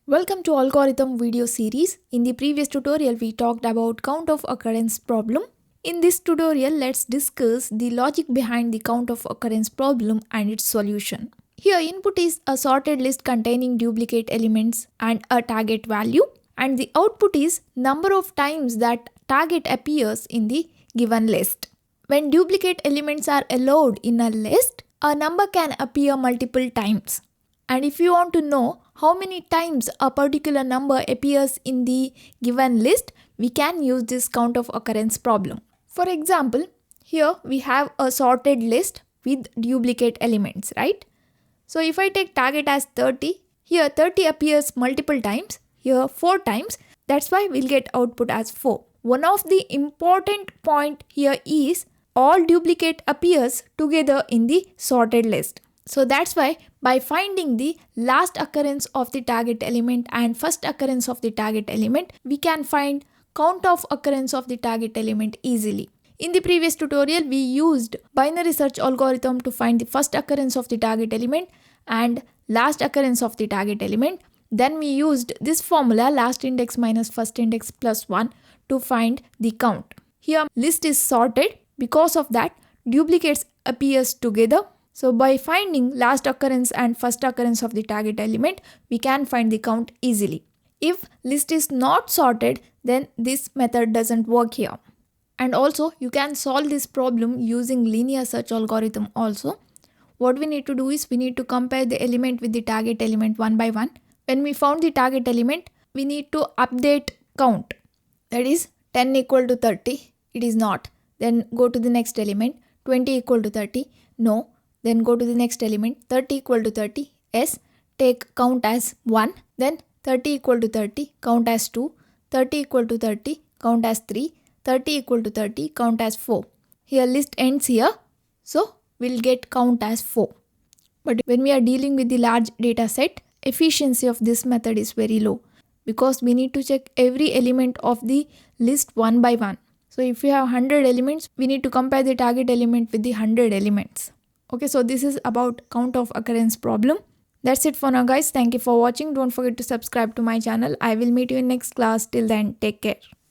Welcome to algorithm video series. In the previous tutorial, we talked about count of occurrence problem. In this tutorial, let's discuss the logic behind the count of occurrence problem and its solution. Here, input is a sorted list containing duplicate elements and a target value, and the output is number of times that target appears in the given list. When duplicate elements are allowed in a list, a number can appear multiple times. And if you want to know how many times a particular number appears in the given list, we can use this count of occurrence problem. For example, here we have a sorted list with duplicate elements, right? So if I take target as 30, here 30 appears multiple times, here 4 times, that's why we'll get output as 4. One of the important point here is all duplicate appears together in the sorted list. So that's why by finding the last occurrence of the target element and first occurrence of the target element, we can find count of occurrence of the target element easily. In the previous tutorial, we used binary search algorithm to find the first occurrence of the target element and last occurrence of the target element. Then we used this formula last index minus first index plus 1 to find the count. Here list is sorted. Because of that, duplicates appears together. So by finding last occurrence and first occurrence of the target element, we can find the count easily. If list is not sorted, then this method doesn't work here. And also you can solve this problem using linear search algorithm also. What we need to do is we need to compare the element with the target element one by one. When we found the target element, we need to update count. That is 10 equal to 30. It is not. Then go to the next element. 20 equal to 30. No. Then go to the next element, 30 equal to 30, yes, take count as 1, then 30 equal to 30, count as 2, 30 equal to 30, count as 3, 30 equal to 30, count as 4. Here list ends here, so we'll get count as 4. But when we are dealing with the large data set, efficiency of this method is very low because we need to check every element of the list one by one. So if we have 100 elements, we need to compare the target element with the 100 elements. Okay, so this is about count of occurrence problem. That's it for now, guys. Thank you for watching. Don't forget to subscribe to my channel. I will meet you in next class. Till then, take care.